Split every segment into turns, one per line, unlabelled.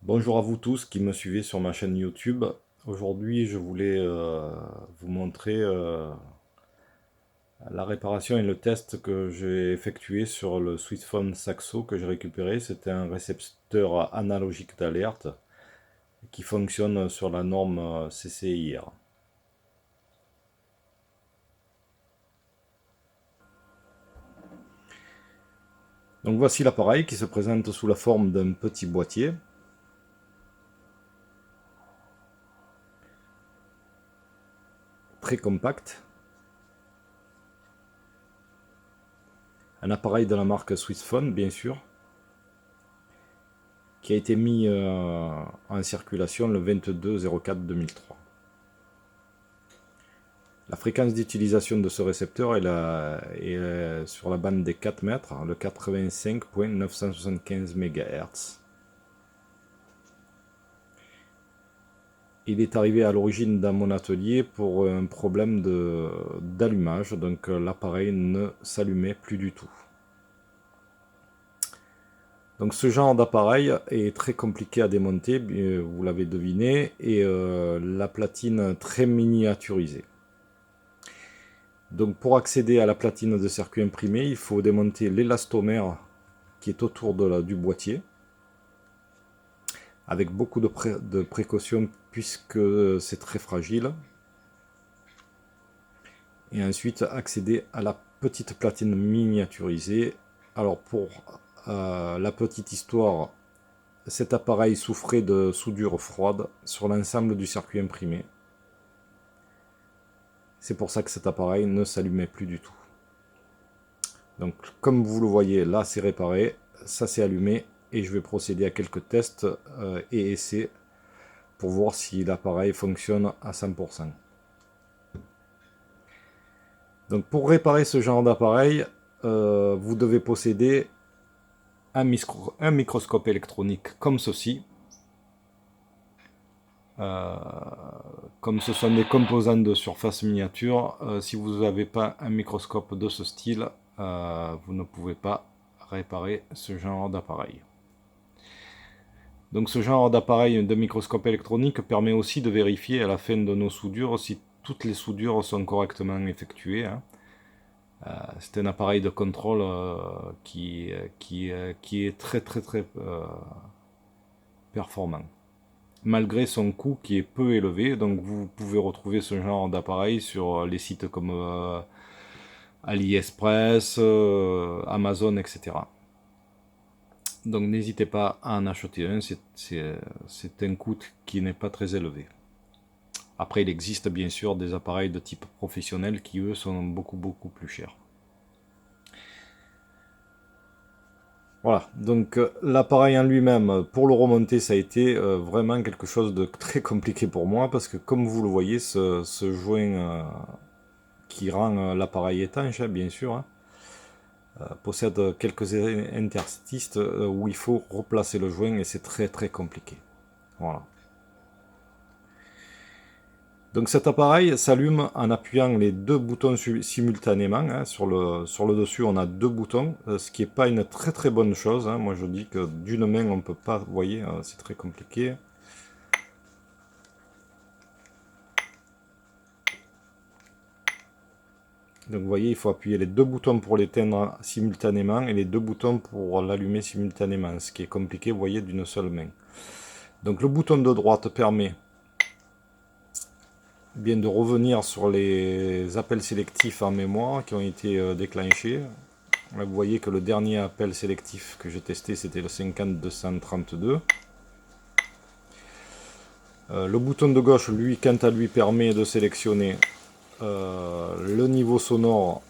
Bonjour à vous tous qui me suivez sur ma chaîne YouTube. Aujourd'hui, je voulais vous montrer la réparation et le test que j'ai effectué sur le Sweetphone Saxo que j'ai récupéré. C'était un récepteur analogique d'alerte qui fonctionne sur la norme CCIR. Donc voici l'appareil qui se présente sous la forme d'un petit boîtier. Très compact. Un appareil de la marque Sweetphone, bien sûr, qui a été mis en circulation le 22-04-2003. La fréquence d'utilisation de ce récepteur est sur la bande des 4 mètres, le 85.975 MHz. Il est arrivé à l'origine dans mon atelier pour un problème d'allumage, donc l'appareil ne s'allumait plus du tout. Donc ce genre d'appareil est très compliqué à démonter, vous l'avez deviné, et la platine très miniaturisée. Donc pour accéder à la platine de circuit imprimé, il faut démonter l'élastomère qui est autour du boîtier, avec beaucoup de précautions puisque c'est très fragile. Et ensuite accéder à la petite platine miniaturisée. Alors pour la petite histoire, cet appareil souffrait de soudure froide sur l'ensemble du circuit imprimé. C'est pour ça que cet appareil ne s'allumait plus du tout. Donc comme vous le voyez, là c'est réparé, ça s'est allumé et je vais procéder à quelques tests et essais pour voir si l'appareil fonctionne à 100%. Donc pour réparer ce genre d'appareil, vous devez posséder un microscope électronique comme ceci. Comme ce sont des composants de surface miniature, si vous n'avez pas un microscope de ce style, vous ne pouvez pas réparer ce genre d'appareil. Donc ce genre d'appareil de microscope électronique permet aussi de vérifier à la fin de nos soudures si toutes les soudures sont correctement effectuées. C'est un appareil de contrôle qui est très performant. Malgré son coût qui est peu élevé, donc vous pouvez retrouver ce genre d'appareil sur les sites comme AliExpress, Amazon, etc. Donc n'hésitez pas à en acheter un, c'est un coût qui n'est pas très élevé. Après, il existe bien sûr des appareils de type professionnel qui, eux, sont beaucoup plus chers. Voilà, donc l'appareil en lui-même, pour le remonter, ça a été vraiment quelque chose de très compliqué pour moi, parce que comme vous le voyez, ce joint qui rend l'appareil étanche, bien sûr, possède quelques interstices où il faut replacer le joint, et c'est très compliqué. Voilà. Donc cet appareil s'allume en appuyant les deux boutons simultanément. Sur le dessus, on a deux boutons, ce qui n'est pas une très bonne chose. Moi, je dis que d'une main, on ne peut pas, vous voyez, c'est très compliqué. Donc vous voyez, il faut appuyer les deux boutons pour l'éteindre simultanément et les deux boutons pour l'allumer simultanément, ce qui est compliqué, vous voyez, d'une seule main. Donc le bouton de droite permet bien de revenir sur les appels sélectifs en mémoire qui ont été déclenchés. Là, vous voyez que le dernier appel sélectif que j'ai testé, c'était le 50232. Le bouton de gauche, lui, quant à lui, permet de sélectionner le niveau sonore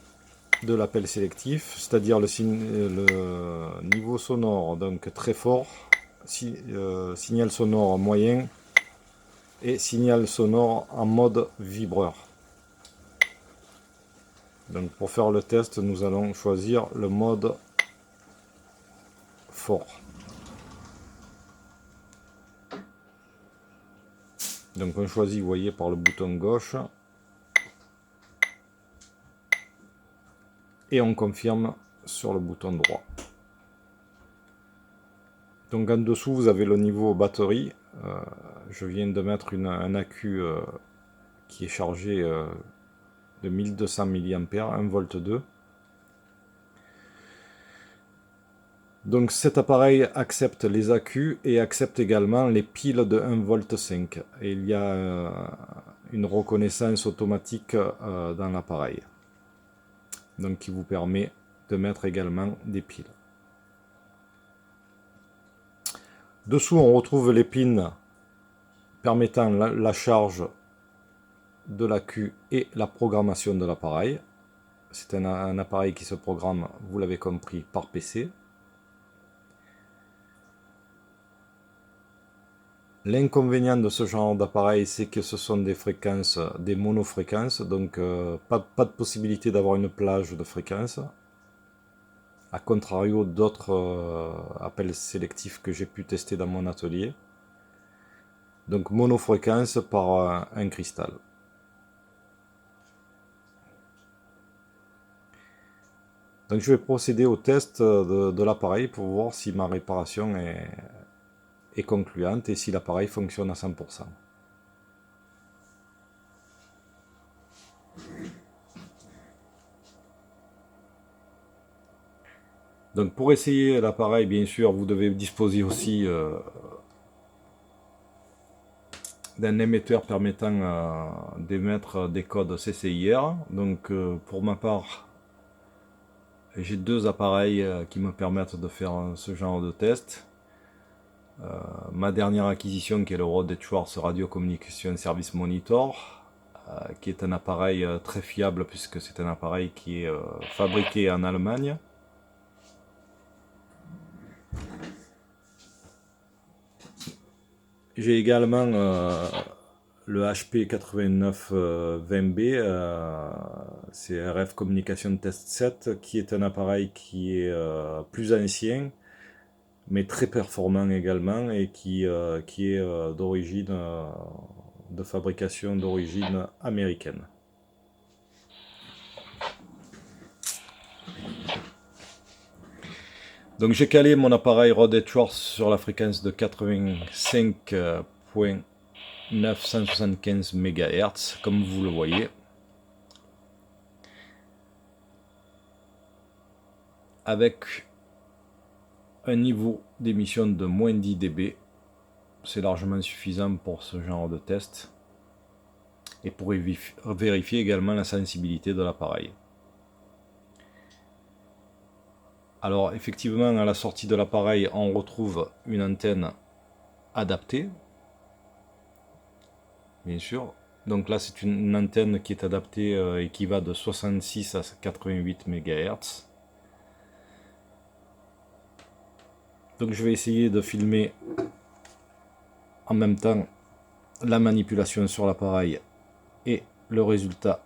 de l'appel sélectif, c'est-à-dire le niveau sonore donc très fort, signal sonore moyen et signal sonore en mode vibreur. Donc pour faire le test, nous allons choisir le mode fort. Donc on choisit, vous voyez, par le bouton gauche. Et on confirme sur le bouton droit. Donc en dessous, vous avez le niveau batterie. Je viens de mettre un accu qui est chargé de 1200 mAh, 1,2 V. Donc cet appareil accepte les accus et accepte également les piles de 1,5 V. Et il y a une reconnaissance automatique dans l'appareil. Donc qui vous permet de mettre également des piles. Dessous, on retrouve les pins permettant la charge de l'accu et la programmation de l'appareil. C'est un appareil qui se programme, vous l'avez compris, par PC. L'inconvénient de ce genre d'appareil, c'est que ce sont des fréquences, des monofréquences, donc pas de possibilité d'avoir une plage de fréquences. A contrario d'autres appels sélectifs que j'ai pu tester dans mon atelier. Donc monofréquence par un cristal. Donc je vais procéder au test de l'appareil pour voir si ma réparation est concluante et si l'appareil fonctionne à 100%. Donc pour essayer l'appareil, bien sûr, vous devez disposer aussi d'un émetteur permettant d'émettre des codes CCIR. Donc pour ma part, j'ai deux appareils qui me permettent de faire ce genre de test. Ma dernière acquisition qui est le Rode Schwartz Radio Communication Service Monitor, qui est un appareil très fiable puisque c'est un appareil qui est fabriqué en Allemagne. J'ai également le HP 8920B, c'est RF Communication Test 7, qui est un appareil qui est plus ancien, mais très performant également, et qui est d'origine, de fabrication d'origine américaine. Donc j'ai calé mon appareil Rode Schwartz sur la fréquence de 85.975 MHz, comme vous le voyez. Avec un niveau d'émission de moins 10 dB. C'est largement suffisant pour ce genre de test. Et pour vérifier également la sensibilité de l'appareil. Alors effectivement, à la sortie de l'appareil, on retrouve une antenne adaptée. Bien sûr. Donc là, c'est une antenne qui est adaptée et qui va de 66 à 88 MHz. Donc je vais essayer de filmer en même temps la manipulation sur l'appareil et le résultat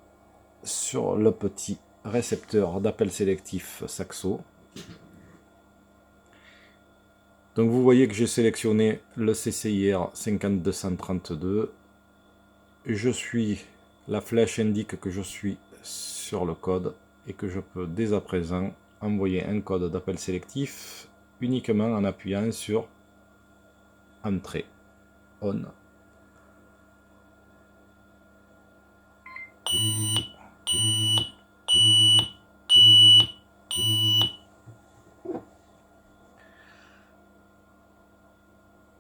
sur le petit récepteur d'appel sélectif Saxo. Donc vous voyez que j'ai sélectionné le CCIR 5232. La flèche indique que je suis sur le code et que je peux dès à présent envoyer un code d'appel sélectif uniquement en appuyant sur Entrée On.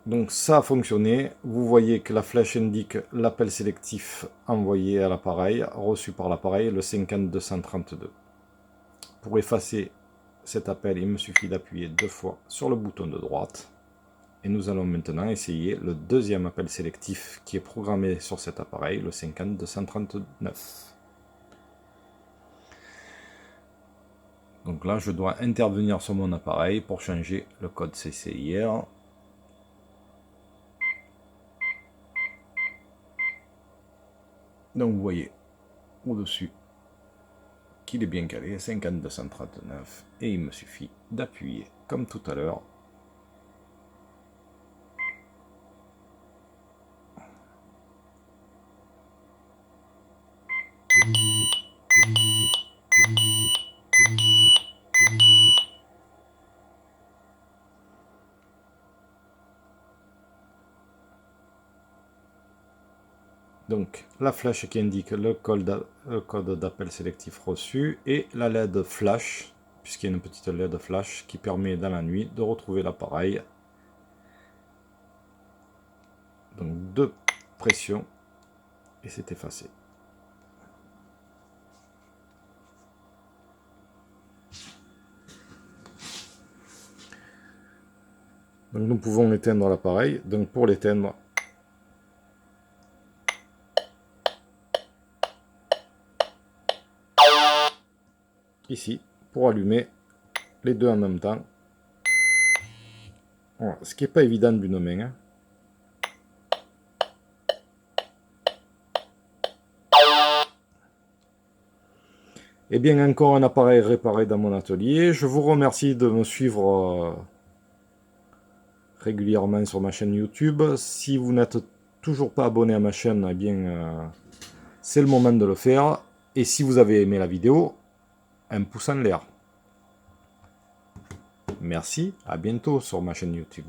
Donc ça a fonctionné. Vous voyez que la flèche indique l'appel sélectif envoyé à l'appareil, reçu par l'appareil, le 5232. Pour effacer cet appel, il me suffit d'appuyer 2 fois sur le bouton de droite. Et nous allons maintenant essayer le deuxième appel sélectif qui est programmé sur cet appareil, le 5239. Donc là, je dois intervenir sur mon appareil pour changer le code CCIR. Donc vous voyez au-dessus qu'il est bien calé, 5239, et il me suffit d'appuyer comme tout à l'heure. Donc la flèche qui indique le code d'appel sélectif reçu et la LED flash, puisqu'il y a une petite LED flash qui permet dans la nuit de retrouver l'appareil. Donc 2 pressions et c'est effacé. Donc nous pouvons éteindre l'appareil. Donc pour l'éteindre, ici, pour allumer les deux en même temps. Voilà. Ce qui n'est pas évident d'une main. Hein. Et bien encore un appareil réparé dans mon atelier. Je vous remercie de me suivre régulièrement sur ma chaîne YouTube. Si vous n'êtes toujours pas abonné à ma chaîne, eh bien c'est le moment de le faire. Et si vous avez aimé la vidéo, un pouce en l'air. Merci, à bientôt sur ma chaîne YouTube.